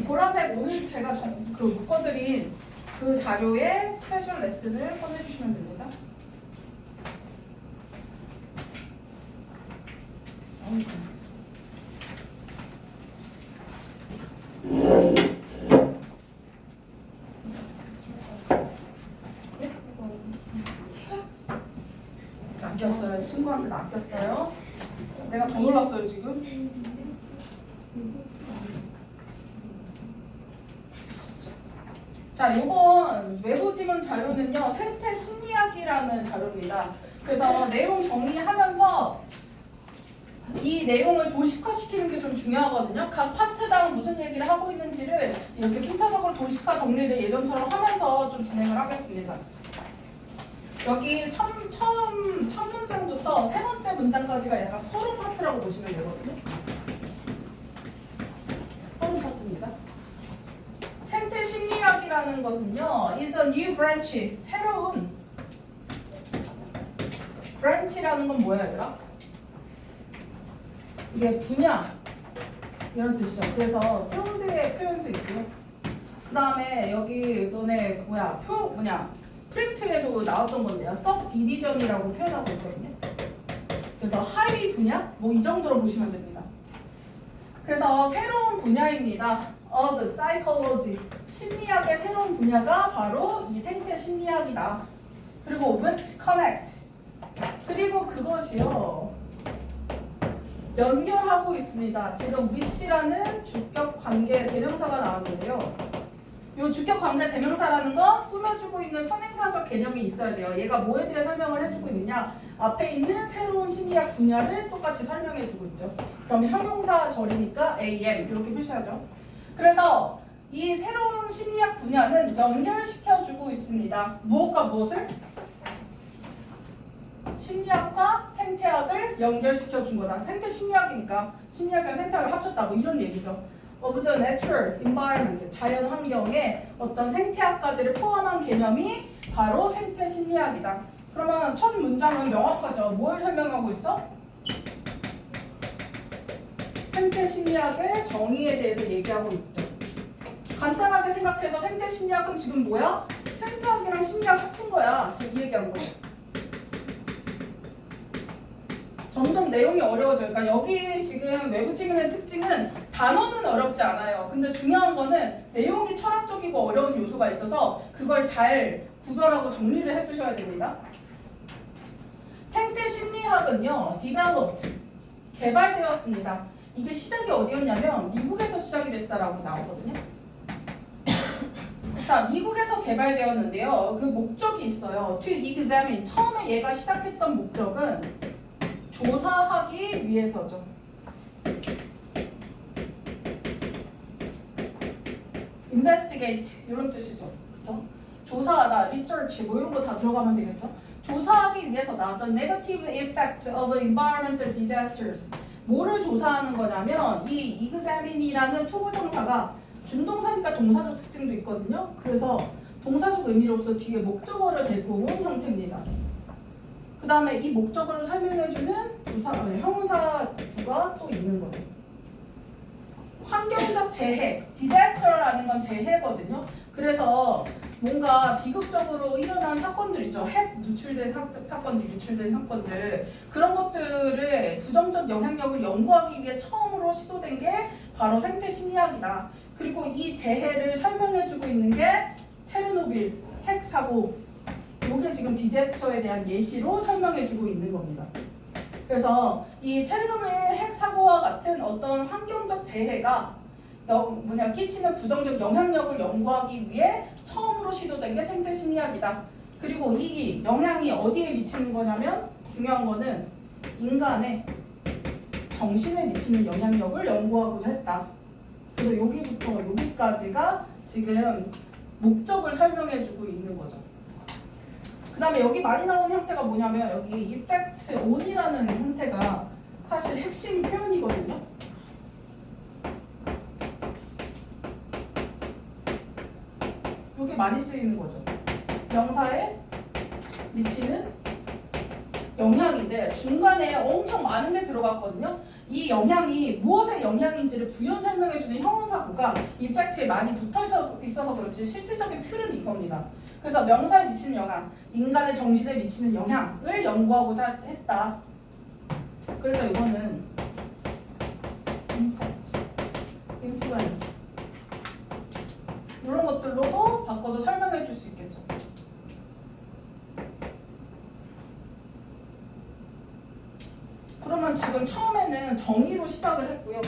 보라색 오늘 제가 묶어드린 그 자료에 스페셜 레슨을 꺼내주시면 됩니다. 아꼈어요. 친구한테 아꼈어요. 내가 더 놀랐어요 지금. 자, 이번 외부 지문 자료는요, 생태 심리학이라는 자료입니다. 그래서 내용 정리하면서 이 내용을 도식화시키는 게 좀 중요하거든요. 각 파트당 무슨 얘기를 하고 있는지를 이렇게 순차적으로 도식화 정리를 예전처럼 하면서 좀 진행을 하겠습니다. 여기 첫 문장부터 세 번째 문장까지가 약간 서론 파트라고 보시면 되거든요. 서론 파트입니다. 생태 심리학이라는 것은요, is a new branch, 새로운 branch라는 건 뭐야, 얘들아? 이게 분야 이런 뜻이죠. 그래서 field의 표현도 있고요. 그 다음에 여기 너네 프린트에도 나왔던 건데요. subdivision이라고 표현하고 있거든요. 그래서 하위 분야? 뭐 이 정도로 보시면 됩니다. 그래서 새로운 분야입니다. of psychology. 심리학의 새로운 분야가 바로 이 생태 심리학이다. 그리고 which connect. 그리고 그것이요. 연결하고 있습니다. 지금 which라는 주격 관계 대명사가 나왔는데요. 이 주격 관계 대명사라는 건 꾸며주고 있는 선행사적 개념이 있어야 돼요. 얘가 뭐에 대해 설명을 해주고 있느냐? 앞에 있는 새로운 심리학 분야를 똑같이 설명해주고 있죠. 그럼 형용사 절이니까 am 이렇게 표시하죠. 그래서 이 새로운 심리학 분야는 연결시켜주고 있습니다. 무엇과 무엇을? 심리학과 생태학을 연결시켜준 거다. 생태 심리학이니까 심리학이랑 생태학을 합쳤다. 뭐 이런 얘기죠. of the natural environment, 자연 환경에 어떤 생태학까지를 포함한 개념이 바로 생태 심리학이다. 그러면 첫 문장은 명확하죠. 뭘 설명하고 있어? 생태 심리학의 정의에 대해서 얘기하고 있죠. 간단하게 생각해서 생태 심리학은 지금 뭐야? 생태학이랑 심리학 합친 거야. 지금 이 얘기한 거예요. 점점 내용이 어려워져요. 그러니까 여기 지금 외부 지문의 특징은 단어는 어렵지 않아요. 근데 중요한 거는 내용이 철학적이고 어려운 요소가 있어서 그걸 잘 구별하고 정리를 해두셔야 됩니다. 생태 심리학은요, developed, 개발되었습니다. 이게 시작이 어디였냐면 미국에서 시작이 됐다라고 나오거든요. 자, 미국에서 개발되었는데요. 그 목적이 있어요. to examine, 처음에 얘가 시작했던 목적은 조사하기 위해서죠. investigate 이런 뜻이죠. 그렇죠? 조사하다, research 뭐 이런 거 다 들어가면 되겠죠. 조사하기 위해서 나왔던 negative effect of environmental disasters. 뭐를 조사하는 거냐면 이 examine이라는 투부정사가 준동사니까 동사적 특징도 있거든요. 그래서 동사적 의미로서 뒤에 목적어를 데리고 온 형태입니다. 그 다음에 이 목적어를 설명해주는 형용사 구가 또 있는 거예요. 환경적 재해, disaster라는 건 재해거든요. 그래서 뭔가 비극적으로 일어난 사건들 있죠. 핵 누출된 사건들, 유출된 사건들. 그런 것들의 부정적 영향력을 연구하기 위해 처음으로 시도된 게 바로 생태 심리학이다. 그리고 이 재해를 설명해주고 있는 게 체르노빌 핵 사고. 이게 지금 디제스터에 대한 예시로 설명해주고 있는 겁니다. 그래서 이 체르노빌 핵 사고와 같은 어떤 환경적 재해가 끼치는 부정적 영향력을 연구하기 위해 처음으로 시도된 게 생태 심리학이다. 그리고 이 영향이 어디에 미치는 거냐면 중요한 거는 인간의 정신에 미치는 영향력을 연구하고자 했다. 그래서 여기부터 여기까지가 지금 목적을 설명해주고 있는 거죠. 그 다음에 여기 많이 나오는 형태가 뭐냐면 여기 effect on이라는 형태가 사실 핵심 표현이거든요. 이게 많이 쓰이는 거죠. 명사에 미치는 영향인데 중간에 엄청 많은 게 들어갔거든요. 이 영향이 무엇의 영향인지를 부연 설명해주는 형용사구가 effect에 많이 있어서 그렇지 실질적인 틀은 이겁니다. 그래서 명사에 미치는 영향, 인간의 정신에 미치는 영향을 연구하고자 했다. 그래서 이거는 influence 이런 것들로도 바꿔서 설명해 줄 수 있겠죠. 그러면 지금 처음에는 정의로 시작을 했고요.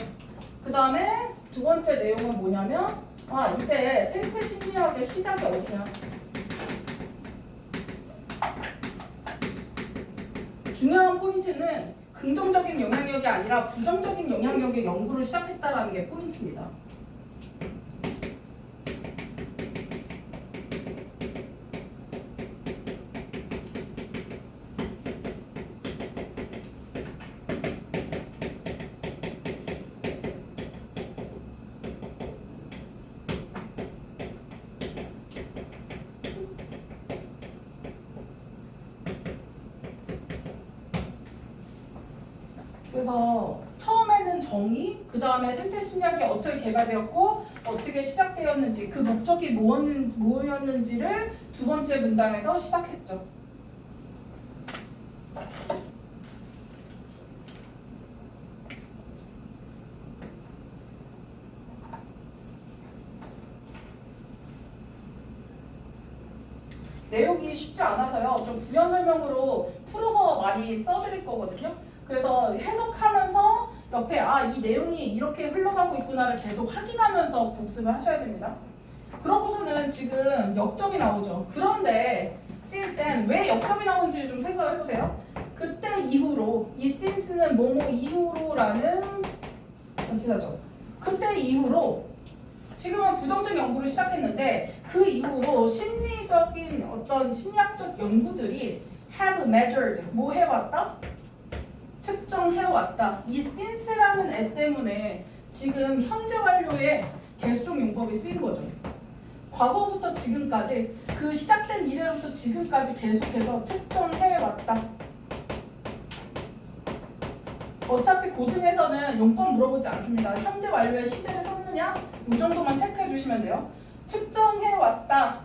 그 다음에 두 번째 내용은 뭐냐면 이제 생태 심리학의 시작이 어디냐. 중요한 포인트는 긍정적인 영향력이 아니라 부정적인 영향력의 연구를 시작했다라는 게 포인트입니다. 그래서 처음에는 정의, 그 다음에 생태심리학이 어떻게 개발되었고 어떻게 시작되었는지 그 목적이 뭐였는지를 두 번째 문장에서 시작했죠. 내용이 쉽지 않아서요. 좀 부연 설명으로 풀어서 많이 써드릴 거거든요. 그래서 해석하면서 옆에 이 내용이 이렇게 흘러가고 있구나를 계속 확인하면서 복습을 하셔야 됩니다. 그러고서는 지금 역점이 나오죠. 그런데 since then 왜 역점이 나오는지 좀 생각을 해보세요. 그때 이후로 이 since는 뭐뭐 이후로라는 전치사죠. 그때 이후로 지금은 부정적 연구를 시작했는데 그 이후로 심리적인 어떤 심리학적 연구들이 have measured 뭐 해왔다? 측정해왔다. 이 since라는 애 때문에 지금 현재 완료의 계속 용법이 쓰인 거죠. 과거부터 지금까지 그 시작된 이래로부터 지금까지 계속해서 측정해왔다. 어차피 고등에서는 용법 물어보지 않습니다. 현재 완료의 시제를 썼느냐? 이 정도만 체크해 주시면 돼요. 측정해왔다.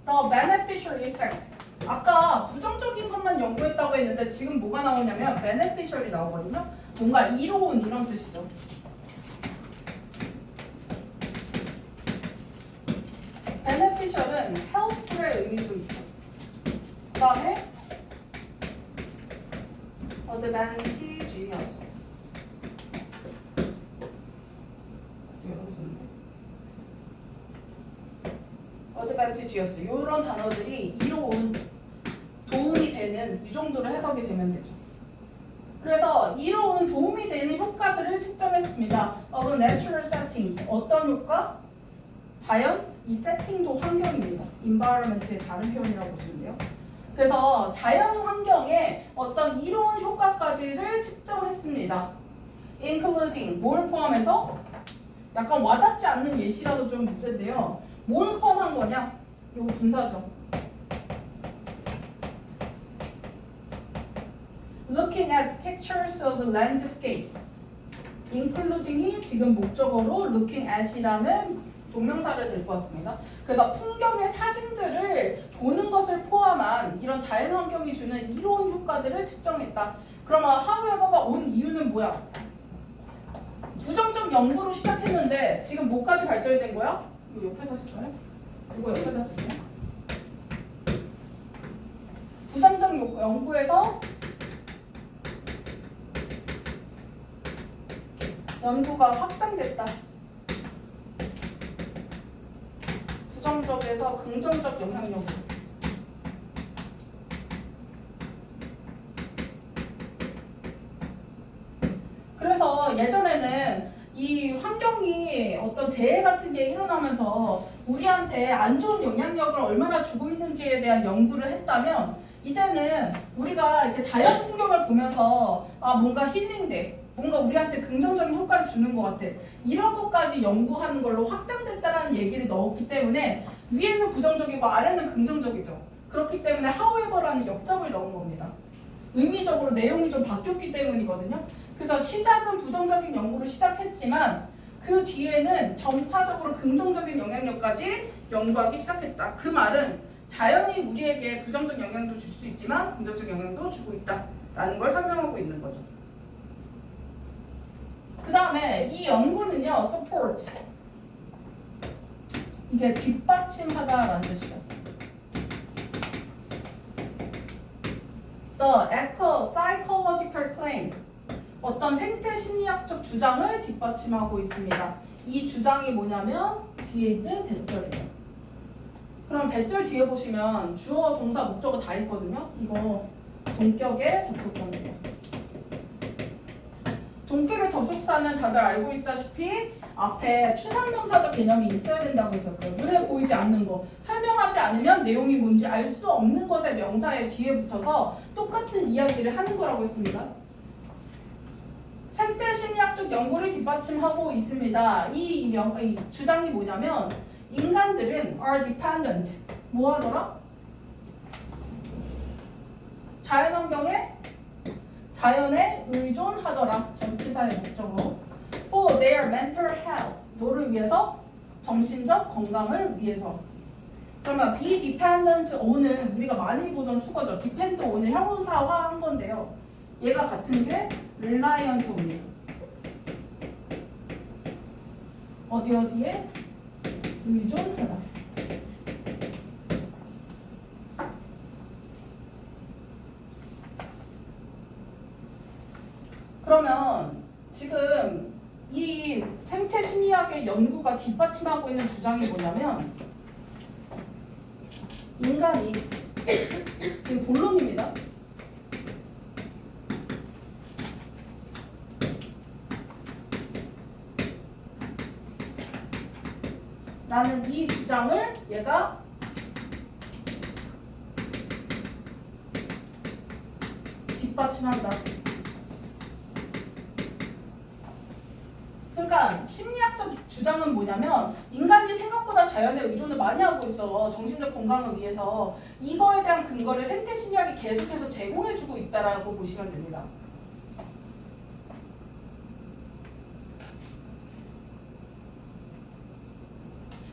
The beneficial effect. 아까 부정적인 것만 연구했다고 했는데 지금 뭐가 나오냐면 beneficial이 나오거든요. 뭔가 이로운 이런 뜻이죠. beneficial은 helpful의 의미도 있죠. 그 다음에 advantageous. advantageous. 이런 단어들이 이로운 도움이 되는 이 정도로 해석이 되면 되죠. 그래서 이로운 도움이 되는 효과들을 측정했습니다. of natural settings. 어떤 효과? 자연? 이 세팅도 환경입니다. environment의 다른 표현이라고 보시면 돼요. 그래서 자연 환경에 어떤 이로운 효과까지를 측정했습니다. including 뭘 포함해서? 약간 와닿지 않는 예시라도 좀 문제인데요. 뭘 포함한 거냐? 이거 분사죠. Looking at pictures of landscapes. including이 지금 목적어로 looking at이라는 동명사를 들고 왔습니다. 그래서 풍경의 사진들을 보는 것을 포함한 이런 자연환경이 주는 이로운 효과들을 측정했다. 그러면 however가 온 이유는 뭐야? 부정적 연구로 시작했는데 지금 뭐까지 발전이 된 거야? 이거 옆에다 쓸까요? 이거 옆에다 쓸까요? 부정적 연구에서 연구가 확장됐다. 부정적에서 긍정적 영향력으로. 그래서 예전에는 이 환경이 어떤 재해 같은 게 일어나면서 우리한테 안 좋은 영향력을 얼마나 주고 있는지에 대한 연구를 했다면 이제는 우리가 이렇게 자연 풍경을 보면서 뭔가 힐링돼. 뭔가 우리한테 긍정적인 효과를 주는 것 같아. 이런 것까지 연구하는 걸로 확장됐다라는 얘기를 넣었기 때문에 위에는 부정적이고 아래는 긍정적이죠. 그렇기 때문에 however라는 역점을 넣은 겁니다. 의미적으로 내용이 좀 바뀌었기 때문이거든요. 그래서 시작은 부정적인 연구로 시작했지만 그 뒤에는 점차적으로 긍정적인 영향력까지 연구하기 시작했다. 그 말은 자연이 우리에게 부정적 영향도 줄 수 있지만 긍정적 영향도 주고 있다라는 걸 설명하고 있는 거죠. 그 다음에 이 연구는요, support. 이게 뒷받침하다라는 뜻이죠. The psychological claim. 어떤 생태 심리학적 주장을 뒷받침하고 있습니다. 이 주장이 뭐냐면 뒤에 있는 대절이에요. 그럼 대절 뒤에 보시면 주어, 동사, 목적어 다 있거든요. 이거 동격의 접속사입니다. 동격의 접속사는 다들 알고 있다시피 앞에 추상명사적 개념이 있어야 된다고 했었고요. 눈에 보이지 않는 거, 설명하지 않으면 내용이 뭔지 알 수 없는 것의 명사에 뒤에 붙어서 똑같은 이야기를 하는 거라고 했습니다. 생태 심리학적 연구를 뒷받침하고 있습니다. 이 주장이 뭐냐면 인간들은 are dependent. 뭐 하더라? 자연에 의존하더라. 전치사의 목적어. For their mental health. 너를 위해서, 정신적 건강을 위해서. 그러면 be dependent on은 우리가 많이 보던 수거죠. depend on을 형용사화한 건데요. 얘가 같은 게 reliant on이에요. 어디에 의존하다. 그러면 지금 이 생태 심리학의 연구가 뒷받침하고 있는 주장이 뭐냐면 인간이 지금 본론입니다. 라는 이 주장을 얘가 뒷받침한다. 그러니까 심리학적 주장은 뭐냐면 인간이 생각보다 자연에 의존을 많이 하고 있어. 정신적 건강을 위해서. 이거에 대한 근거를 생태 심리학이 계속해서 제공해주고 있다라고 보시면 됩니다.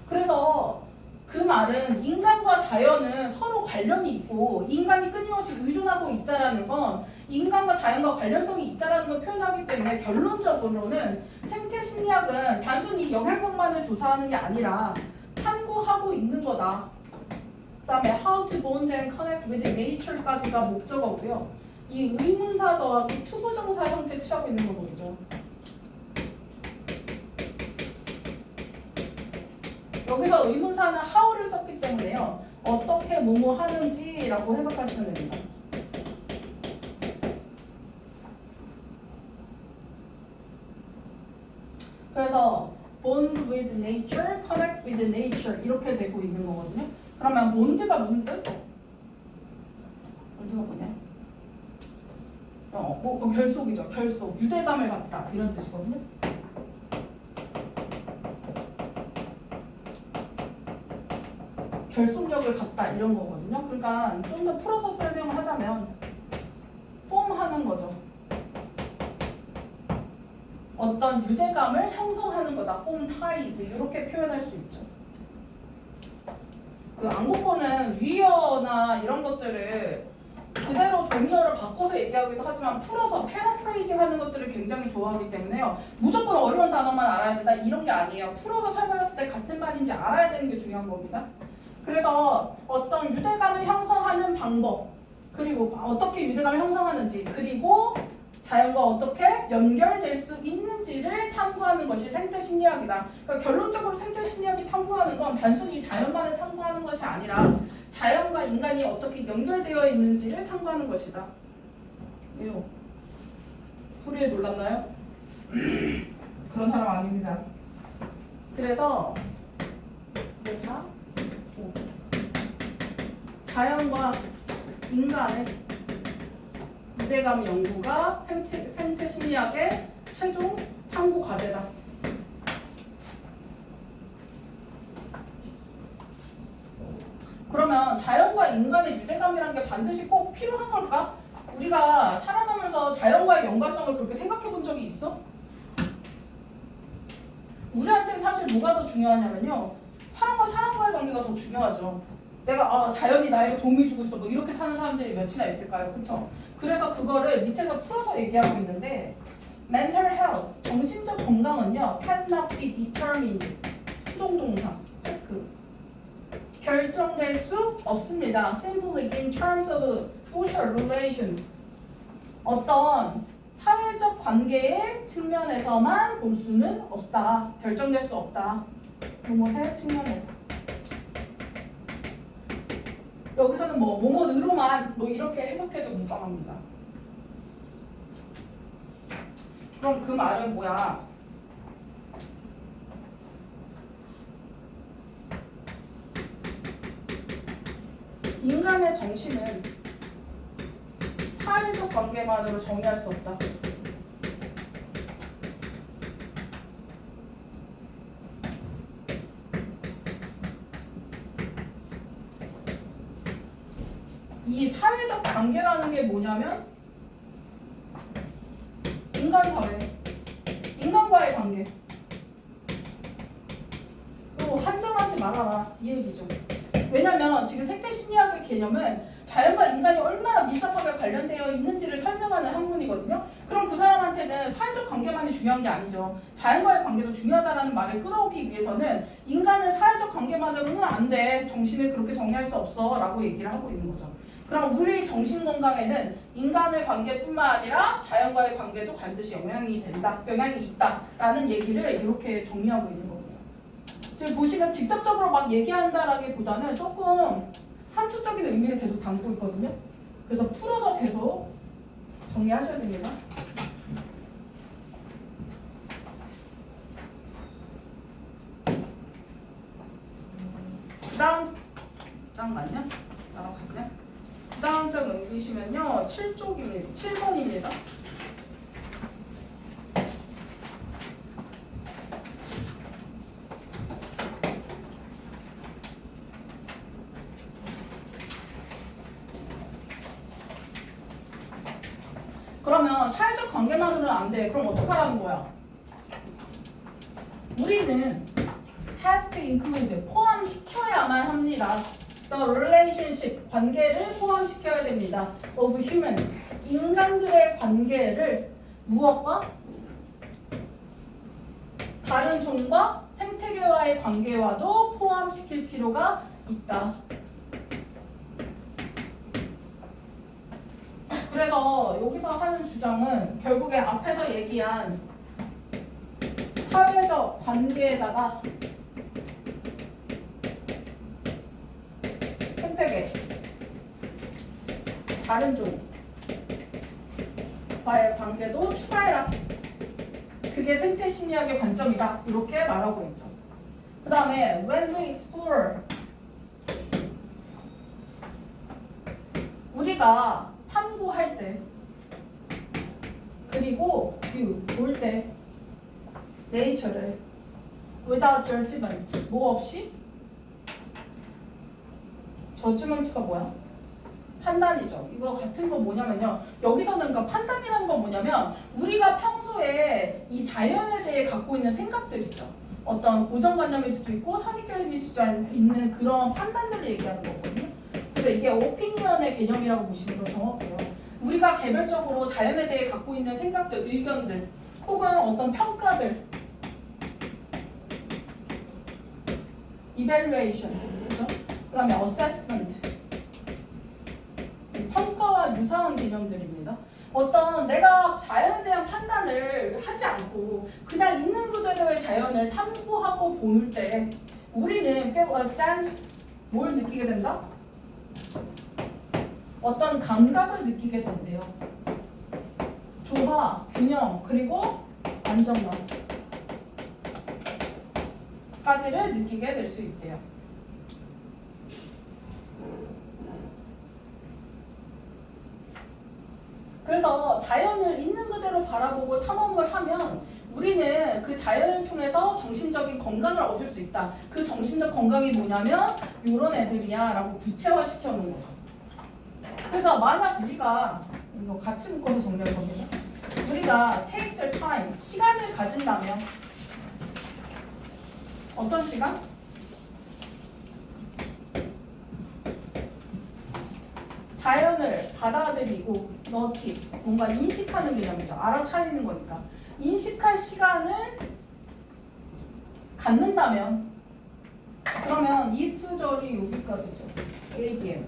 그래서 그 말은 인간과 자연은 서로 관련이 있고 인간이 끊임없이 의존하고 있다라는 건 인간과 자연과 관련성이 있다라는 걸 표현하기 때문에 결론적으로는 생태 심리학은 단순히 영향력만을 조사하는 게 아니라 탐구하고 있는 거다. 그 다음에 how to bond and connect with nature까지가 목적어고요. 이 의문사 더하기 투부정사 형태 취하고 있는 거 보이죠. 여기서 의문사는 how를 썼기 때문에요. 어떻게 뭐뭐 하는지라고 해석하시면 됩니다. 그래서 bond with nature, connect with nature 이렇게 되고 있는 거거든요. 그러면 bond가 무슨 뜻? bond가 뭐냐? 결속이죠. 결속, 유대감을 갖다 이런 뜻이거든요. 결속력을 갖다 이런 거거든요. 그러니까 좀 더 풀어서 설명을 하자면 폼하는 거죠. 어떤 유대감을 형성하는 거다. 폼 타이즈 이렇게 표현할 수 있죠. 그 안국어는 위어나 이런 것들을 그대로 동의어를 바꿔서 얘기하기도 하지만 풀어서 패러프레이징 하는 것들을 굉장히 좋아하기 때문에요. 무조건 어려운 단어만 알아야 된다 이런 게 아니에요. 풀어서 설명했을 때 같은 말인지 알아야 되는 게 중요한 겁니다. 그래서 어떤 유대감을 형성하는 방법, 그리고 어떻게 유대감을 형성하는지, 그리고 자연과 어떻게 연결될 수 있는지를 탐구하는 것이 생태 심리학이다. 그러니까 결론적으로 생태 심리학이 탐구하는 건 단순히 자연만을 탐구하는 것이 아니라 자연과 인간이 어떻게 연결되어 있는지를 탐구하는 것이다. 왜요? 소리에 놀랐나요? 그런 사람 아닙니다. 그래서 자연과 인간의 유대감 연구가 생태 심리학의 최종 탐구 과제다. 그러면 자연과 인간의 유대감이라는 게 반드시 꼭 필요한 걸까? 우리가 살아가면서 자연과의 연관성을 그렇게 생각해 본 적이 있어? 우리한테는 사실 뭐가 더 중요하냐면요. 사람과 사람과의 관계가 더 중요하죠. 내가 자연이 나에게 도움이 주고 있어 뭐 이렇게 사는 사람들이 몇이나 있을까요? 그쵸? 그래서 그거를 밑에서 풀어서 얘기하고 있는데 mental health, 정신적 건강은요 cannot be determined, 수동동사, 체크 결정될 수 없습니다. simply in terms of social relations, 어떤 사회적 관계의 측면에서만 볼 수는 없다. 결정될 수 없다. 무엇의 측면에서. 여기서는 뭐뭐으로만 이렇게 해석해도 무방합니다. 그럼 그 말은 뭐야? 인간의 정신은 사회적 관계만으로 정의할 수 없다. 이 사회적 관계라는 게 뭐냐면 인간 사회, 인간과의 관계. 또 한정하지 말아라 이 얘기죠. 왜냐면 지금 생태 심리학의 개념은 자연과 인간이 얼마나 밀접하게 관련되어 있는지를 설명하는 학문이거든요. 그럼 그 사람한테는 사회적 관계만이 중요한 게 아니죠. 자연과의 관계도 중요하다는 말을 끌어오기 위해서는 인간은 사회적 관계만으로는 안 돼. 정신을 그렇게 정의할 수 없어 라고 얘기를 하고 있는 거죠. 그럼 우리 정신 건강에는 인간의 관계뿐만 아니라 자연과의 관계도 반드시 영향이 있다라는 얘기를 이렇게 정리하고 있는 거고요. 지금 보시면 직접적으로 막 얘기한다라기보다는 조금 함축적인 의미를 계속 담고 있거든요. 그래서 풀어서 계속 정리하셔야 됩니다. 그 다음 장 맞냐? 나랑 같냐? 그 다음 장 넘기시면요 7쪽입니다. 7번입니다. 그러면 사회적 관계만으로는 안 돼. 그럼 어떡하라는 거야? 우리는 has to include, 포함시켜야만 합니다. The relationship, 관계를 포함시켜야 됩니다. of humans, 인간들의 관계를 무엇과? 다른 종과 생태계와의 관계와도 포함시킬 필요가 있다. 그래서 여기서 하는 주장은 결국에 앞에서 얘기한 사회적 관계에다가 생태계, 다른 종과의 관계도 추가해라. 그게 생태 심리학의 관점이다. 이렇게 말하고 있죠. 그 다음에 when we explore, 우리가 탐구할 때 그리고 볼 때 nature를 without judgment, 뭐 없이? judgment가 뭐야? 판단이죠. 이거 같은 건 뭐냐면요. 여기서는 그러니까 판단이라는 건 뭐냐면 우리가 평소에 이 자연에 대해 갖고 있는 생각들 있죠. 어떤 고정관념일 수도 있고 선입견일 수도 있는 그런 판단들을 얘기하는 거거든요. 그래서 이게 오피니언의 개념이라고 보시면 더 정확해요. 우리가 개별적으로 자연에 대해 갖고 있는 생각들, 의견들, 혹은 어떤 평가들, evaluation, 그죠? 그 다음에 assessment, 평가와 유사한 개념들입니다. 어떤 내가 자연에 대한 판단을 하지 않고 그냥 있는 그대로의 자연을 탐구하고 볼 때 우리는 feel a sense, 뭘 느끼게 된다? 어떤 감각을 느끼게 된대요. 조화, 균형, 그리고 안정감까지를 느끼게 될 수 있대요. 그래서 자연을 있는 그대로 바라보고 탐험을 하면 우리는 그 자연을 통해서 정신적인 건강을 얻을 수 있다. 그 정신적 건강이 뭐냐면 이런 애들이야 라고 구체화시켜 놓은 거죠. 그래서 만약 우리가 이거 같이 묶어서 정리할 겁니다. 우리가 take the time, 시간을 가진다면 어떤 시간? 자연을 받아들이고 notice, 뭔가 인식하는 개념이죠. 알아차리는 거니까. 인식할 시간을 갖는다면 그러면 if절이 여기까지죠. ADM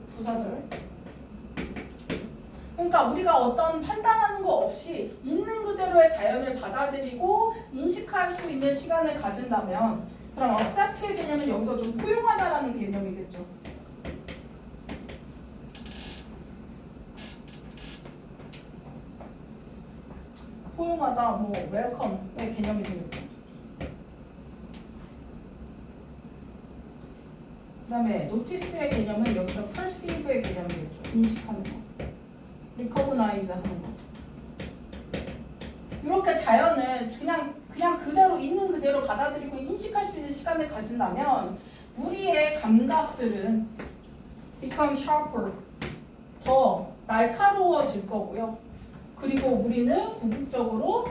부사절. 그러니까 우리가 어떤 판단하는 거 없이 있는 그대로의 자연을 받아들이고 인식할 수 있는 시간을 가진다면 그럼 accept의 개념은 여기서 좀 포용하다라는 개념이겠죠. 포용하다, 뭐 welcome의 개념이 되겠죠. 그 다음에 notice의 개념은 여기서 perceive의 개념이겠죠. 인식하는 거. recognize 하는 거. 이렇게 자연을 그냥 그대로 있는 그대로 받아들이고 인식할 수 있는 시간을 가진다면 우리의 감각들은 become sharper, 더 날카로워질 거고요. 그리고 우리는 궁극적으로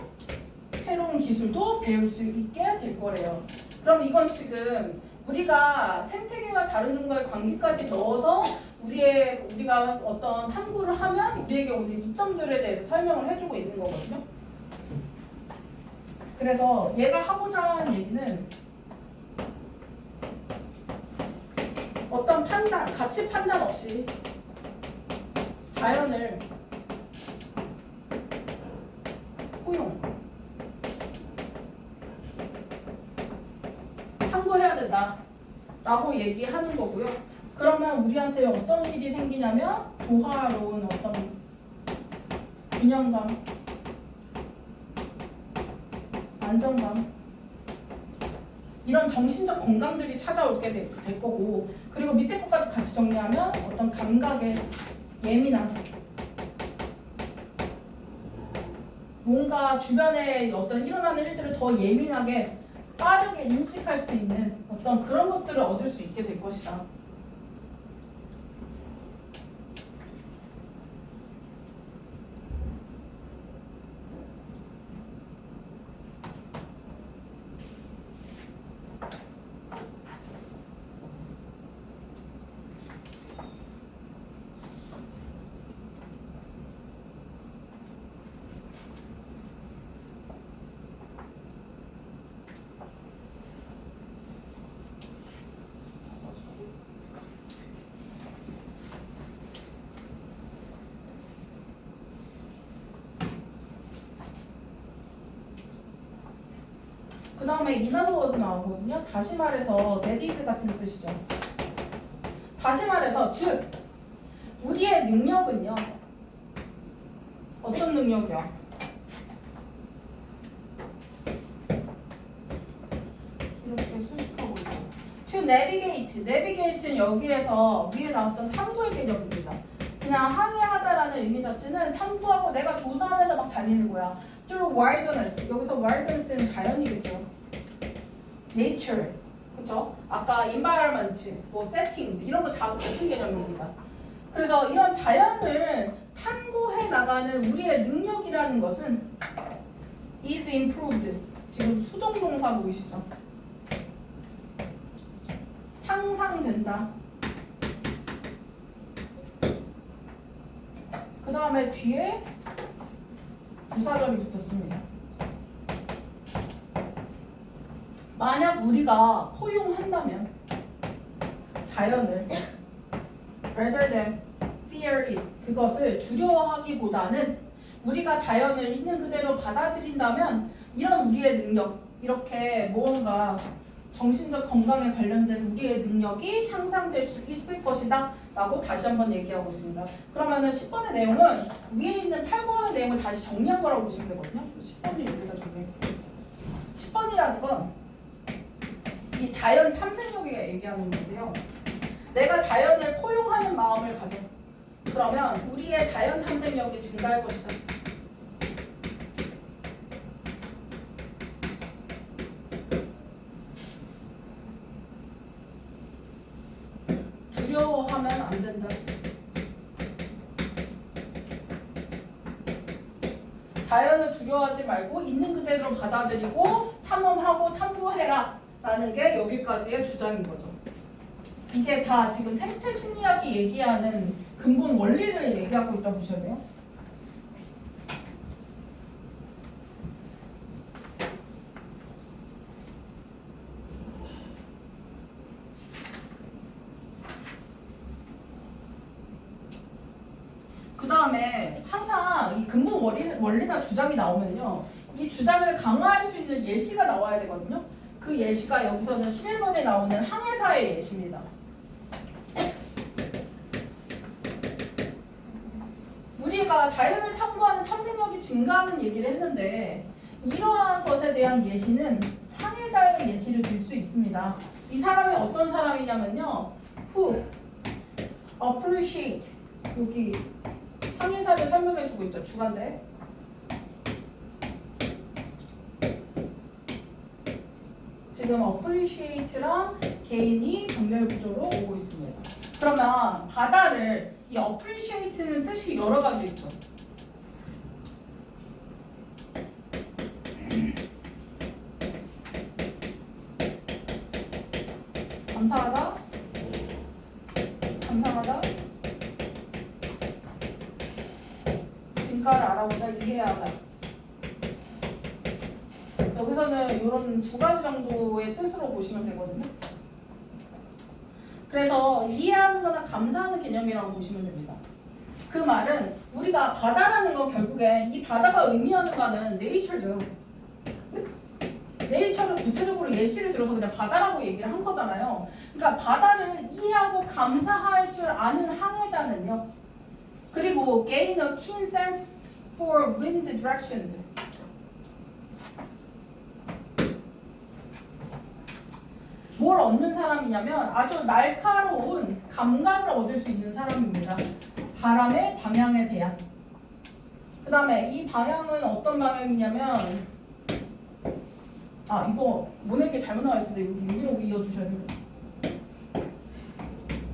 새로운 기술도 배울 수 있게 될 거래요. 그럼 이건 지금 우리가 생태계와 다른 종과의 관계까지 넣어서 우리가 어떤 탐구를 하면 우리에게 오는 이점들에 대해서 설명을 해주고 있는 거거든요. 그래서 얘가 하고자 하는 얘기는 어떤 판단, 가치 판단 없이 자연을 포용, 탐구해야 된다 라고 얘기하는 거고요. 그러면 우리한테 어떤 일이 생기냐면 조화로운 어떤 균형감, 안정감, 이런 정신적 건강들이 찾아오게 될 거고, 그리고 밑에 것까지 같이 정리하면 어떤 감각의 예민함, 뭔가 주변에 어떤 일어나는 일들을 더 예민하게 빠르게 인식할 수 있는 어떤 그런 것들을 얻을 수 있게 될 것이다. 그 다음에 인어워즈 나오거든요. 다시 말해서 that 같은 뜻이죠. 다시 말해서 즉 우리의 능력은요. 어떤 능력이야? 이렇게 수식하고 있죠. To navigate. navigate는 여기에서 위에 나왔던 탐구의 개념입니다. 그냥 항해하다라는 의미 자체는 탐구하고 내가 조사하면서 막 다니는 거야. through wilderness. 여기서 wilderness는 자연이겠죠. nature. 그렇죠? 아까 environment, 뭐 settings 이런 거 다 같은 개념입니다. 그래서 이런 자연을 탐구해 나가는 우리의 능력이라는 것은 is improved. 지금 수동동사 보이시죠? 향상된다. 그 다음에 뒤에 부사절이 붙었습니다. 만약 우리가 포용한다면 자연을 rather than fear it, 그것을 두려워하기보다는 우리가 자연을 있는 그대로 받아들인다면 이런 우리의 능력, 이렇게 무언가 정신적 건강에 관련된 우리의 능력이 향상될 수 있을 것이다 라고 다시 한번 얘기하고 있습니다. 그러면은 10번의 내용은 위에 있는 8번의 내용을 다시 정리한 거라고 보시면 되거든요. 10번을 여기다 정리해볼게요. 10번이라는 건 이 자연 탐색력에 얘기하는 건데요. 내가 자연을 포용하는 마음을 가져. 그러면 우리의 자연 탐색력이 증가할 것이다. 두려워하면 안 된다. 자연을 두려워하지 말고 있는 그대로 받아들이고 탐험하고 탐구해라 라는 게 여기까지의 주장인 거죠. 이게 다 지금 생태 심리학이 얘기하는 근본 원리를 얘기하고 있다고 보셔야 돼요. 그 다음에 항상 이 근본 원리나 주장이 나오면요. 이 주장을 강화할 수 있는 예시가 나와야 되거든요. 그 예시가 여기서는 11번에 나오는 항해사의 예시입니다. 우리가 자연을 탐구하는 탐색력이 증가하는 얘기를 했는데 이러한 것에 대한 예시는 항해자의 예시를 들 수 있습니다. 이 사람이 어떤 사람이냐면요. Who appreciate 여기 항해사를 설명해주고 있죠. 주간대. 지금 appreciate랑 개인이 병렬 구조로 오고 있습니다. 그러면 바다를 이 appreciate는 뜻이 여러 가지 있죠. 감사하다, 감상하다, 진가를 알아보다, 이해하다. 여기서는 이런 두 가지 정도의 뜻으로 보시면 되거든요. 그래서 이해하는 거나 감사하는 개념이라고 보시면 됩니다. 그 말은 우리가 바다라는 건 결국에 이 바다가 의미하는 바는 네이처죠. 네이처를 구체적으로 예시를 들어서 그냥 바다라고 얘기를 한 거잖아요. 그러니까 바다를 이해하고 감사할 줄 아는 항해자는요. 그리고 gain a keen sense for wind directions. 뭘 얻는 사람이냐면 아주 날카로운 감각을 얻을 수 있는 사람입니다. 바람의 방향에 대한. 그 다음에 이 방향은 어떤 방향이냐면 이거 모내기 잘못 나와 있습니다. 여기로 이어주셔야 돼요.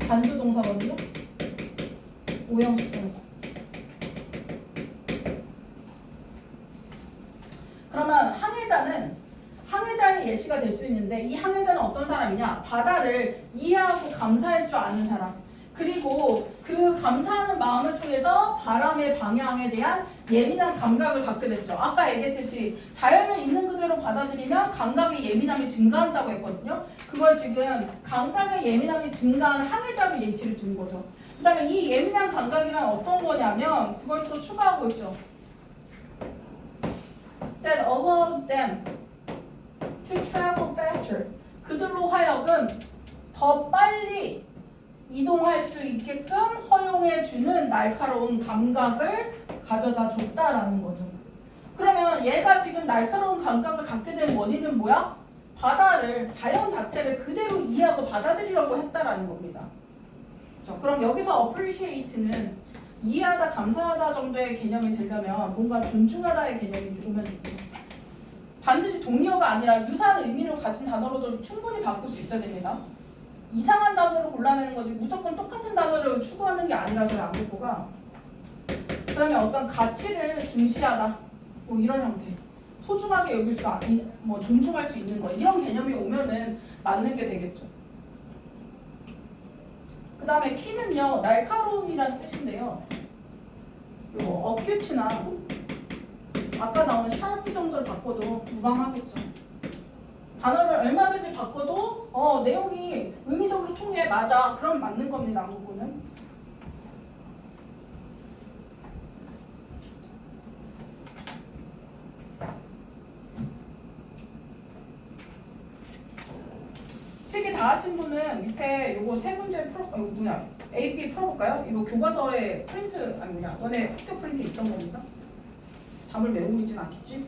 단수 동사거든요. 오형식 동사. 그러면 항해자의 예시가 될 수 있는데 이 항해자는 어떤 사람이냐? 바다를 이해하고 감사할 줄 아는 사람. 그리고 그 감사하는 마음을 통해서 바람의 방향에 대한 예민한 감각을 갖게 됐죠. 아까 얘기했듯이 자연을 있는 그대로 받아들이면 감각의 예민함이 증가한다고 했거든요. 그걸 지금 감각의 예민함이 증가하는 항해자로 예시를 둔 거죠. 그 다음에 이 예민한 감각이란 어떤 거냐면 그걸 또 추가하고 있죠. That allows them to travel faster. 그들로 하여금 더 빨리 이동할 수 있게끔 허용해주는 날카로운 감각을 가져다 줬다라는 거죠. 그러면 얘가 지금 날카로운 감각을 갖게 된 원인은 뭐야? 바다를, 자연 자체를 그대로 이해하고 받아들이려고 했다라는 겁니다. 그렇죠? 그럼 여기서 appreciate는 이해하다, 감사하다 정도의 개념이 되려면 뭔가 존중하다의 개념이 오면 좋죠. 반드시 동의어가 아니라 유사한 의미를 가진 단어로도 충분히 바꿀 수 있어야 됩니다. 이상한 단어를 골라내는 거지 무조건 똑같은 단어를 추구하는 게 아니라서 양국어가. 그 다음에 어떤 가치를 중시하다 뭐 이런 형태, 소중하게 여길 수 뭐 존중할 수 있는 거 이런 개념이 오면은 맞는 게 되겠죠. 그 다음에 키는요 날카로운이라는 뜻인데요. 요거 어큐트나 아까 나오는 샤르프 정도를 바꿔도 무방하겠죠. 단어를 얼마든지 바꿔도 내용이 의미적으로 통해. 맞아. 그럼 맞는 겁니다. 한국어는. 필기 다 하신 분은 밑에 요거 세 문제 AP 풀어볼까요? 이거 교과서에 프린트 너네 학교 프린트 있던 겁니다. 답을 외우고 있진 않겠지?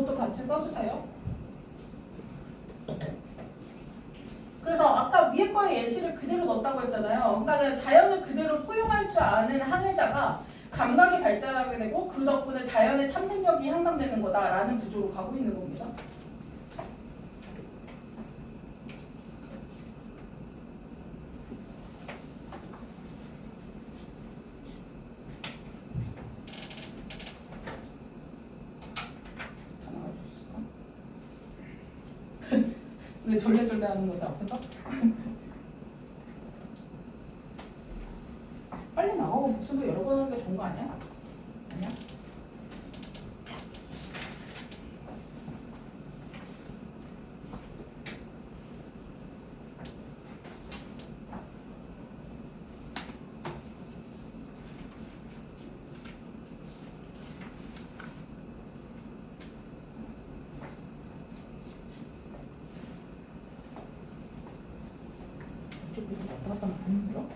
그것도 같이 써주세요. 그래서 아까 위에 거에 예시를 그대로 넣었다고 했잖아요. 그러니까 자연을 그대로 포용할 줄 아는 항해자가 감각이 발달하게 되고 그 덕분에 자연의 탐색력이 향상되는 거다라는 구조로 가고 있는 겁니다. 왜 절레절레 하는 거죠 앞에서? 빨리 나가고 복습을 여러 번 하는 게 좋은 거 아니야? 아니야? 이쪽 왔다 갔다 하면 안 힘들어?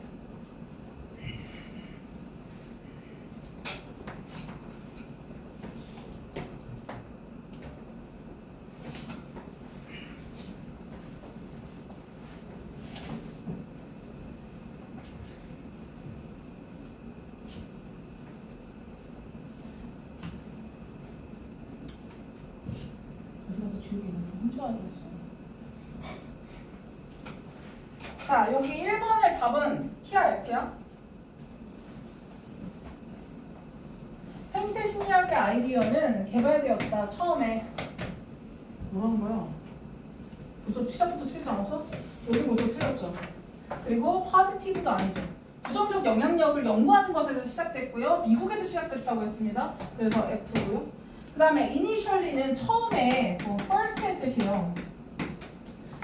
어디가서 지우개 있는 좀 혼자 하겠어. 자, 여기 1번의 답은 T야, F야? 생태 심리학의 아이디어는 개발되었다. 처음에 뭐라는 거야? 벌써 시작부터 틀리지 않았어? 여기 벌써 틀렸죠. 그리고 포지티브도 아니죠. 부정적 영향력을 연구하는 것에서 시작됐고요. 미국에서 시작됐다고 했습니다. 그래서 F고요. 그 다음에 initially는 처음에 first의 뜻이에요.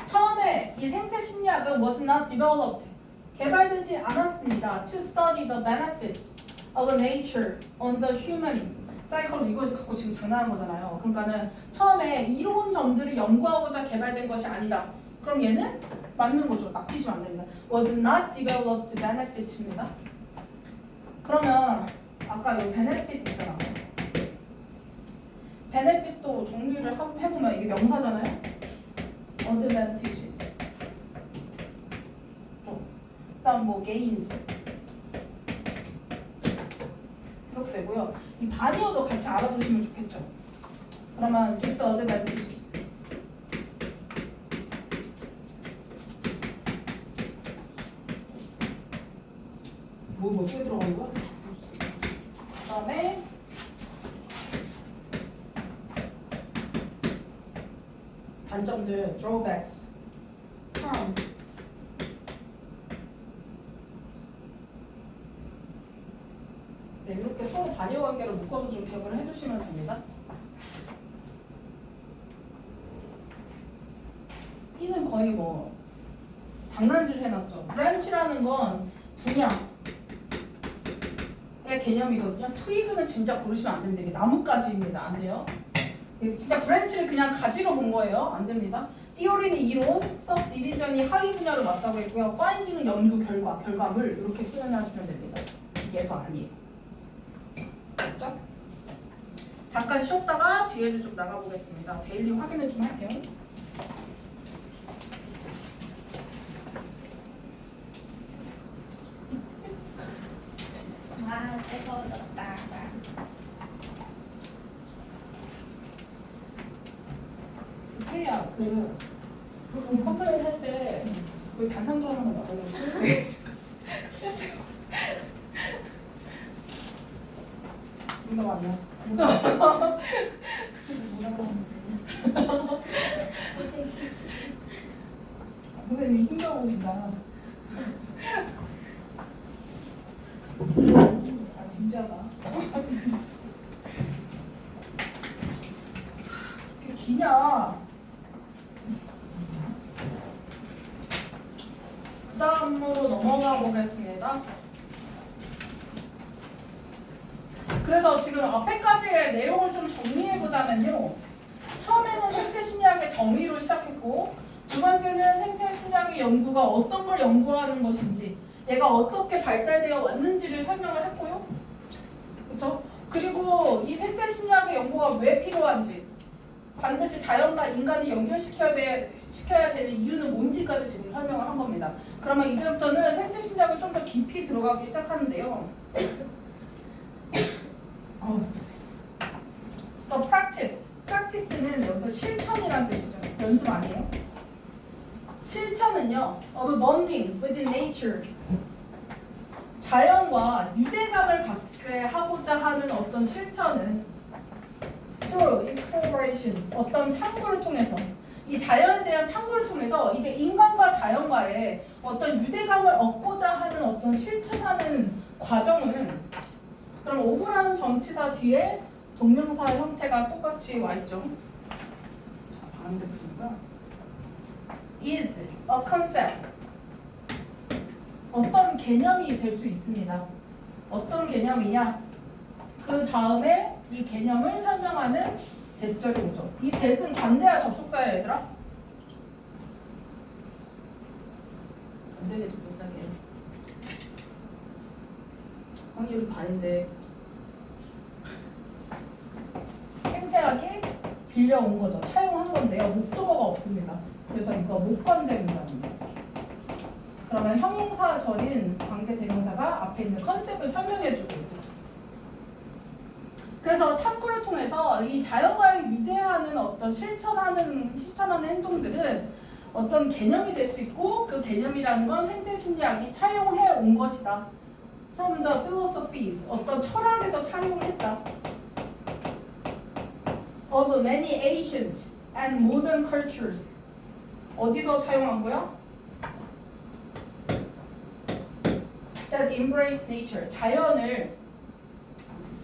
처음에 이 생태 심리학은 was not developed, 개발되지 않았습니다. To study the benefits of nature on the human cycle. 이거 갖고 지금 장난한 거잖아요. 그러니까는 처음에 이로운 점들을 연구하고자 개발된 것이 아니다. 그럼 얘는 맞는 거죠. 낚이시면 안 됩니다. Was not developed benefits입니다. 그러면 아까 이 benefit 있잖아. benefit도 정리를 해보면 이게 명사잖아요. advantages. 그다음 뭐 gains. 이렇게 되고요. 이 바디어도 같이 알아두시면 좋겠죠. 그러면 disadvantages. 뭐 어떻게 들어가는 거야? 그다음에 단점들, drawbacks, harm. 네, 이렇게 서로 반여 관계를 묶어서 좀 기억을 해주시면 됩니다. B는 거의 뭐 장난질 해놨죠. 브랜치라는 건 분야의 개념이거든요. 트위그는 진짜 고르시면 안 됩니다. 이게 나뭇가지입니다. 안 돼요. 진짜 브랜치를 그냥 가지로 본 거예요. 안 됩니다. 티오리는 이론, subdivision이 하위 분야로 맞다고 했고요. finding은 연구 결과, 결과물 이렇게 표현하시면 됩니다. 얘도 아니에요. 됐죠? 잠깐 쉬었다가 뒤에를 좀 나가보겠습니다. 데일리 확인을 좀 할게요. 와, 뜨거워졌다. 태희야, 우리 컴플레인 할 때 그 단상 들어가는 거 나가려고 누가 왔나? 뭐라고 하면서. 선생님이 힘들어 보인다. 아, 진지하다. 이렇게 기냐? 그 다음으로 넘어가 보겠습니다. 그래서 지금 앞에까지의 내용을 좀 정리해보자면요. 처음에는 생태심리학의 정의로 시작했고, 두 번째는 생태심리학의 연구가 어떤 걸 연구하는 것인지, 얘가 어떻게 발달되어 왔는지를 설명을 했고요. 그렇죠? 그리고 이 생태심리학의 연구가 왜 필요한지, 반드시 자연과 인간이 연결시켜야 되는 이유는 뭔지까지 지금 설명을 한 겁니다. 그러면 이제부터는 생태 심리학을 좀 더 깊이 들어가기 시작하는데요. The practice. practice는 여기서 실천이란 뜻이죠. 연습 아니에요? 실천은요, of bonding with nature. 자연과 유대감을 갖게 하고자 하는 어떤 실천은 through exploration, 어떤 탐구를 통해서, 이 자연에 대한 탐구를 통해서 이제 인간과 자연과의 어떤 유대감을 얻고자 하는 어떤 실천하는 과정은, 그럼 of라는 전치사 뒤에 동명사 형태가 똑같이 와 있죠. 자, 반대편이고요. is a concept. 어떤 개념이 될 수 있습니다. 어떤 개념이냐? 그 다음에 이 개념을 설명하는 대절이 오죠. 이 대은 관대와 접속사야, 얘들아. 관대의 접속사게. 확률이 반인데. 생태학이 빌려온 거죠. 차용한 건데요. 목적어가 없습니다. 그래서 이거 목관대입니다. 그러면 형용사절인 관계대명사가 앞에 있는 컨셉을 설명해주고 있죠. 그래서 탐구를 통해서 이 자연과의 유대하는 어떤 실천하는 행동들은 어떤 개념이 될 수 있고, 그 개념이라는 건 생태심리학이 차용해 온 것이다. From the philosophies, 어떤 철학에서 차용했다. Of many ancient and modern cultures. 어디서 차용한 거야? That embrace nature. 자연을,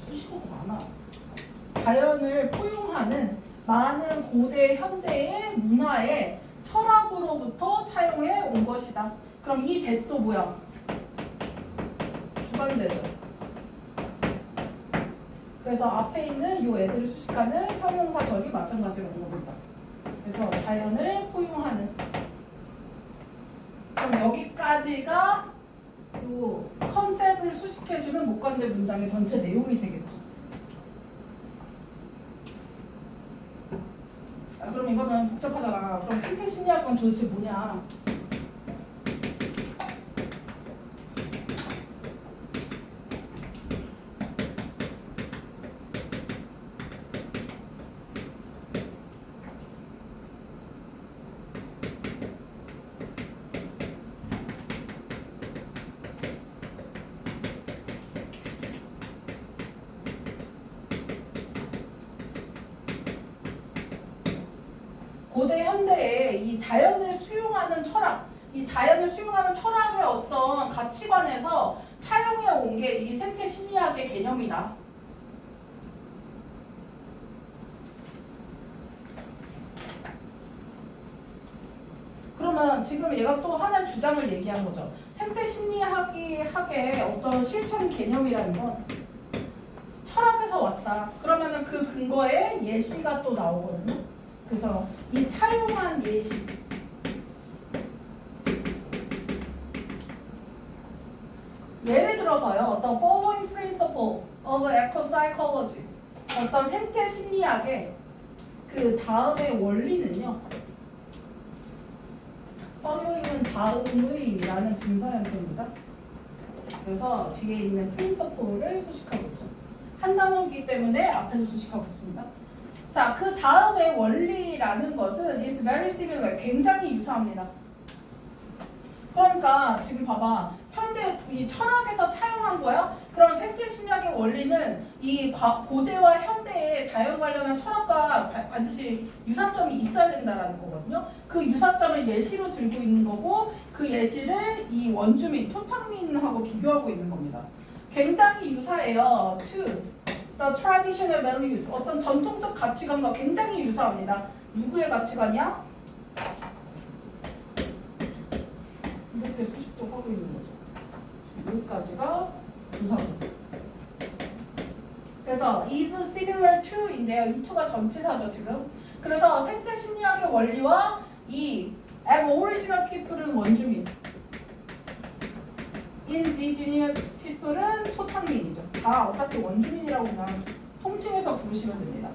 수식어가 많아. 자연을 포용하는 많은 고대 현대의 문화의 철학으로부터 차용해 온 것이다. 그럼 이 대도 뭐야? 주관대죠. 그래서 앞에 있는 이 애들을 수식하는 형용사절이 마찬가지로 온 겁니다. 그래서 자연을 포용하는. 그럼 여기까지가 이 컨셉을 수식해주는 목관대 문장의 전체 내용이 되겠죠. 그럼 이거는 복잡하잖아. 그럼 생태 심리학은 도대체 뭐냐? 고대 현대에 이 자연을 수용하는 철학, 이 자연을 수용하는 철학의 어떤 가치관에서 차용해 온 게 이 생태 심리학의 개념이다. 그러면 지금 얘가 또 하나의 주장을 얘기한 거죠. 생태 심리학의 어떤 실천 개념이라는 건 철학에서 왔다. 그러면은 그 근거에 예시가 또 나오거든요. 그래서 이 차용한 예시, 예를 들어서요, 어떤 following principle of ecopsychology, 어떤 생태 심리학의 그 다음의 원리는요. following은 다음의라는 분사 형태입니다. 그래서 뒤에 있는 principle를 수식하고 있죠. 한 단어이기 때문에 앞에서 수식하고 있습니다. 자, 그 다음에 원리라는 것은 is very similar, 굉장히 유사합니다. 그러니까 지금 봐봐, 현대 이 철학에서 차용한 거야. 그럼 생태 심리학의 원리는 이 고대와 현대의 자연 관련한 철학과 반드시 유사점이 있어야 된다라는 거거든요. 그 유사점을 예시로 들고 있는 거고, 그 예시를 이 원주민 토착민하고 비교하고 있는 겁니다. 굉장히 유사해요. To the traditional values, 어떤 전통적 가치관과 굉장히 유사합니다. 누구의 가치관이야? 이렇게 수식도 하고 있는 거죠. 여기까지가 부사입니다. 그래서 is similar to인데요. 이 to가 전치사죠 지금. 그래서 생태 심리학의 원리와 이 aboriginal people은 원주민, indigenous people은 토착민이죠. 다 어차피 원주민이라고 그냥 통칭해서 부르시면 됩니다.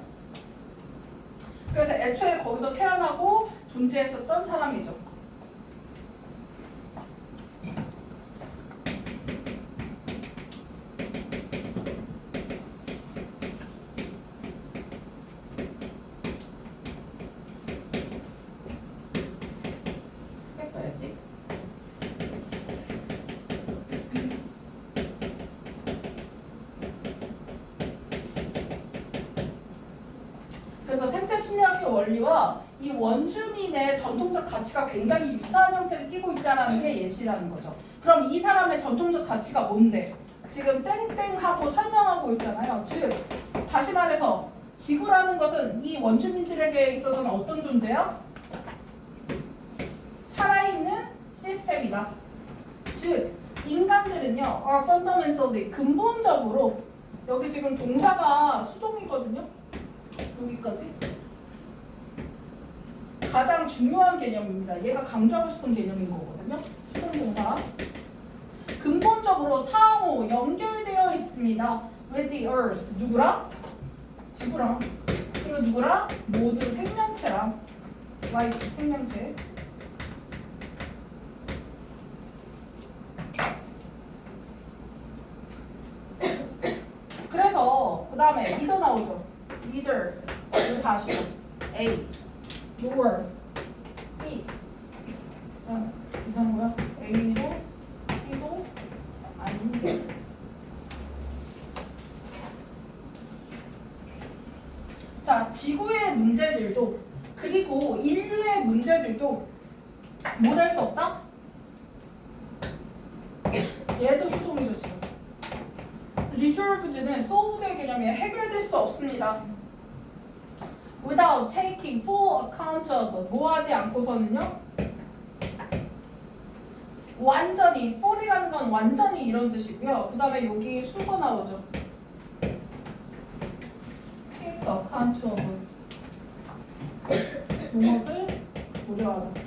그래서 애초에 거기서 태어나고 존재했었던 사람이죠. 했어야지. 그래서 생태 심리학의 원리와 이 원주민의 전통적 가치가 굉장히 유사한 형태를 띠고 있다는 게 예시라는 거죠. 그럼 이 사람의 전통적 가치가 뭔데? 지금 땡땡하고 설명하고 있잖아요. 즉, 다시 말해서 지구라는 것은 이 원주민들에게 있어서는 어떤 존재야? 살아있는 시스템이다. 즉, 인간들은요, are fundamentally, 근본적으로, 여기 지금 동사가 수동이거든요. 여기까지. 가장 중요한 개념입니다. 얘가 강조하고 싶은 개념인 거거든요. 수동동사. 근본적으로 상호 연결되어 있습니다. with the earth. 누구랑? 지구랑. 그리고 누구랑? 모든 생명체랑. life, 생명체. 그래서 그 다음에 리더 나오죠. leader. 이거 다시 A. lower. E. 이상한 거야? A도 B도 아닌데. 자, 지구의 문제들도 그리고 인류의 문제들도 뭐 될 수 없다? 얘도 수동이죠 지금. resolved는 solved의 개념이 해결될 수 없습니다. without taking full account of 뭐 하지 않고서는요? 완전히 full이라는 건 완전히 이런 뜻이고요. 그 다음에 여기 수거 나오죠. take account of 무엇을 고려하다.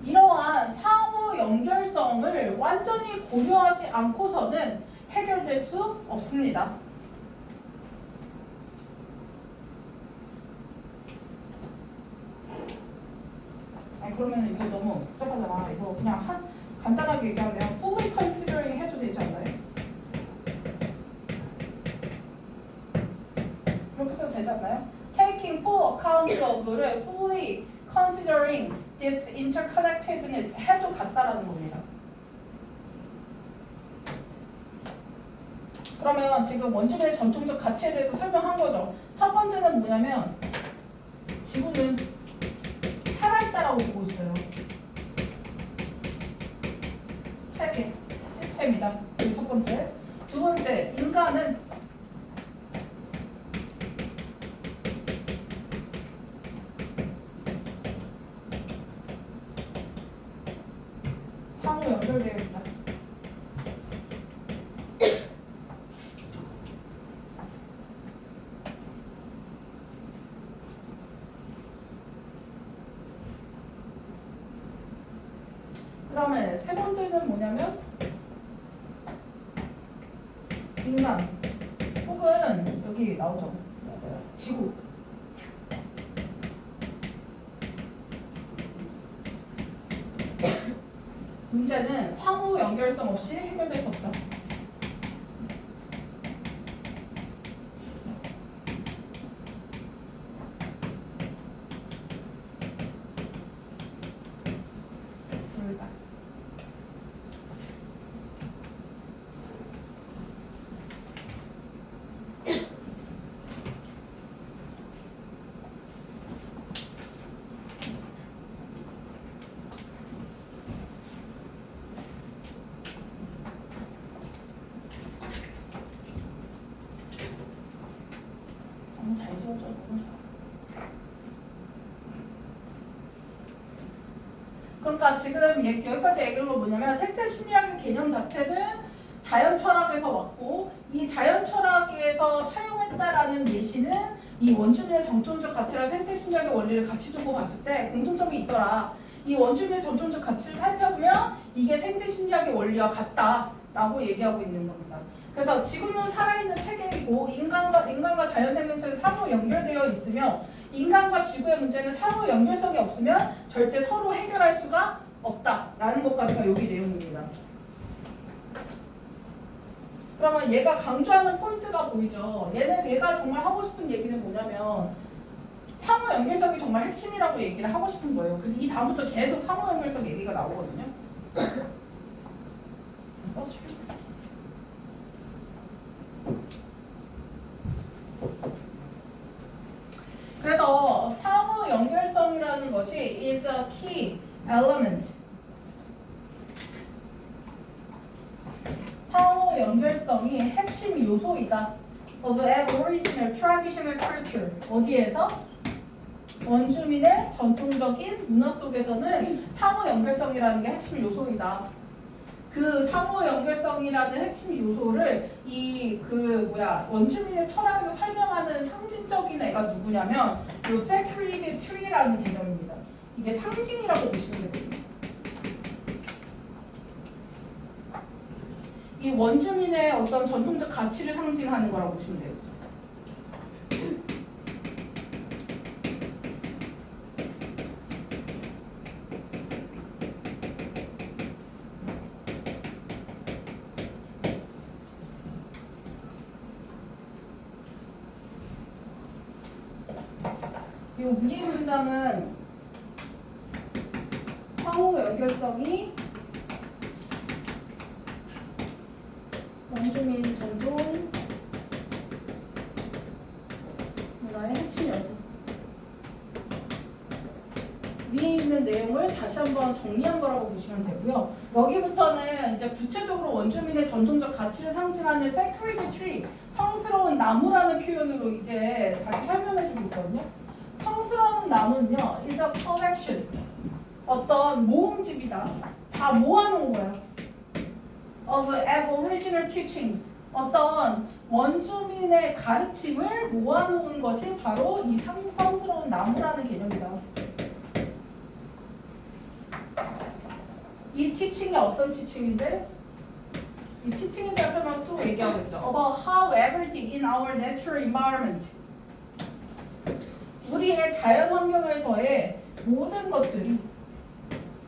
이러한 상호 연결성을 완전히 고려하지 않고서는 해결될 수 없습니다. 그러면 이거 너무 복잡하잖아. 이거 그냥 간단하게 얘기하면 fully considering 해도 되지 않나요? 이렇게 써도 되지 않나요? taking full account of를 fully considering this interconnectedness 해도 같다라는 겁니다. 그러면 지금 원주민의 전통적 가치에 대해서 설명한 거죠. 첫 번째는 뭐냐면 지구는 살아있다라고 보고 있어요. 체계, 시스템이다. 이게 첫 번째. 두 번째, 인간은 상호 연결되어 있다. 그 다음에 세 번째는 뭐냐면 인간 혹은 여기 나오죠. 지구. 문제는 상호 연결성 없이 해결될 수 없다. 잘 지워져. 너무 좋아. 그러니까 지금 여기까지 얘기한 건 뭐냐면 생태 심리학의 개념 자체는 자연 철학에서 왔고 이 자연 철학에서 차용했다라는 예시는 이 원주민의 전통적 가치랑 생태 심리학의 원리를 같이 두고 봤을 때 공통점이 있더라. 이 원주민의 전통적 가치를 살펴보면 이게 생태 심리학의 원리와 같다라고 얘기하고 있는 겁니다. 그래서 지구는 살아있는 체계이고 인간과 자연 생명체는 상호 연결되어 있으며 인간과 지구의 문제는 상호 연결성이 없으면 절대 서로 해결할 수가 없다라는 것까지가 여기 내용입니다. 그러면 얘가 강조하는 포인트가 보이죠? 얘가 정말 하고 싶은 얘기는 뭐냐면 상호 연결성이 정말 핵심이라고 얘기를 하고 싶은 거예요. 그래서 이 다음부터 계속 상호 연결성 얘기가 나오거든요. 그래서 상호 연결성이라는 것이 is a key element. 상호 연결성이 핵심 요소이다. of aboriginal traditional culture. 어디에서? 원주민의 전통적인 문화 속에서는 상호 연결성이라는 게 핵심 요소이다. 그 상호 연결성이라는 핵심 요소를 원주민의 철학에서 설명하는 상징적인 애가 누구냐면 요 sacred tree라는 개념입니다. 이게 상징이라고 보시면 되거든요. 이 원주민의 어떤 전통적 가치를 상징하는 거라고 보시면 돼요. 이 위의 문장은 상호 연결성이 원주민 전통 문화의 핵심 요소. 위에 있는 내용을 다시 한번 정리한 거라고 보시면 되고요. 여기부터는 이제 구체적으로 원주민의 전통적 가치를 상징하는 sacred tree, 성스러운 나무라는 표현으로 이제 다시 설명해주고 있거든요. 성스러운 나무는요, is a collection. 어떤 모음집이다. 다 모아놓은 거야. of aboriginal teachings. 어떤 원주민의 가르침을 모아놓은 것이 바로 이 성스러운 나무라는 개념이다. 이 티칭이 어떤 티칭인데? 이 티칭에 대한 설명 또 얘기하고 있죠. About how everything in our natural environment. 우리의 자연 환경에서의 모든 것들이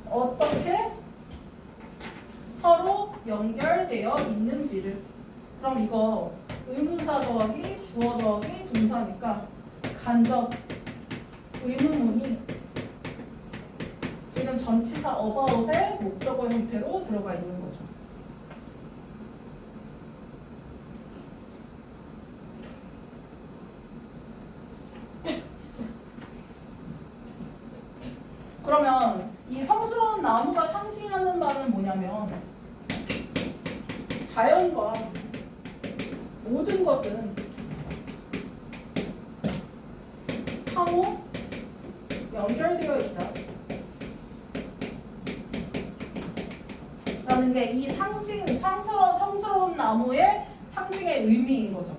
어떻게 서로 연결되어 있는지를. 그럼 이거 의문사 더하기 주어 더하기 동사니까 간접 의문문이 지금 전치사 about의 목적어 형태로 들어가 있는 거죠. 그러면 이 성스러운 나무가 상징하는 바는 뭐냐면 자연과 모든 것은 상호 연결되어 있다. 라는 게 이 성스러운 나무의 상징의 의미인 거죠.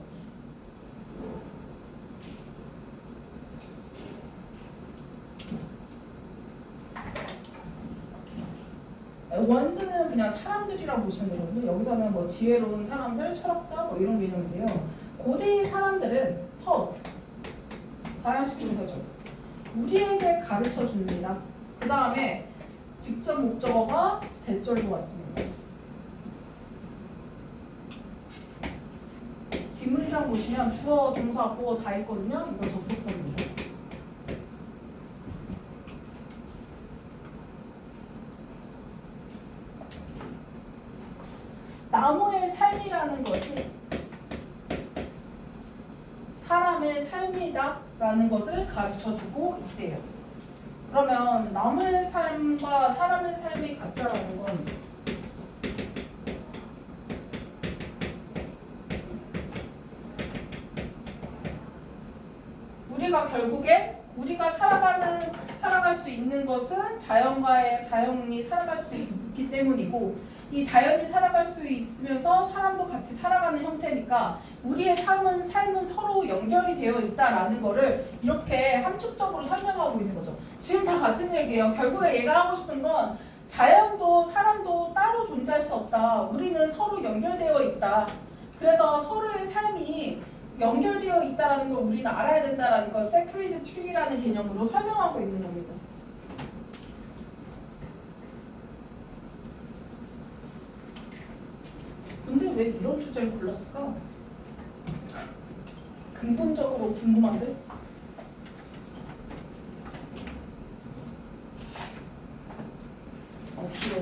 원스는 그냥 사람들이라고 보시면 되거든요. 여기서는 뭐 지혜로운 사람들, 철학자 뭐 이런 개념인데요. 고대의 사람들은 taught, 사형식 동사죠. 우리에게 가르쳐 줍니다. 그 다음에 직접 목적어가 대절도 왔습니다. 뒷문장 보시면 주어, 동사, 보어 다 있거든요. 이거 접속사입니다. 나무의 삶이라는 것이 사람의 삶이다 라는 것을 가르쳐주고 있대요. 그러면 나무의 삶과 사람의 삶이 같다라는 건 우리가 결국에 우리가 살아갈 수 있는 것은 자연이 살아갈 수 있기 때문이고 이 자연이 살아갈 수 있으면서 사람도 같이 살아가는 형태니까 우리의 삶은 서로 연결이 되어 있다라는 거를 이렇게 함축적으로 설명하고 있는 거죠. 지금 다 같은 얘기예요. 결국에 얘가 하고 싶은 건 자연도 사람도 따로 존재할 수 없다. 우리는 서로 연결되어 있다. 그래서 서로의 삶이 연결되어 있다는 걸 우리는 알아야 된다는 걸 세크리드 트리라는 개념으로 설명하고 있는 겁니다. 근데 왜 이런 주제를 골랐을까? 근본적으로 궁금한데? 길어.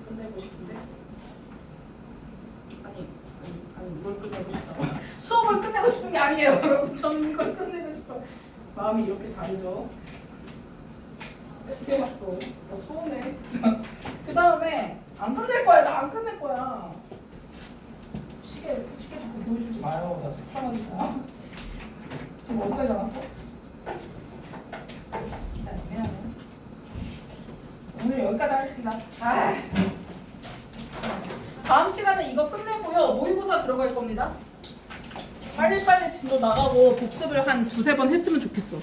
끝내고 싶은데? 아니 이걸 끝내고 싶다고. 수업을 끝내고 싶은 게 아니에요, 여러분. 저는 이걸 끝내고 싶어. 마음이 이렇게 다르죠. 집에 갔어. 나 서운해. 그 다음에 안 끝낼 거야. 나 안 끝낼 거야. 시계 자꾸 보여주지 마요. 나 속상하니까. 지금 어디까지 나갔죠? 진짜 애매하네. 오늘 여기까지 하겠습니다. 다음 시간에 이거 끝내고요. 모의고사 들어갈 겁니다. 빨리빨리 진도 나가고 복습을 한 두세 번 했으면 좋겠어.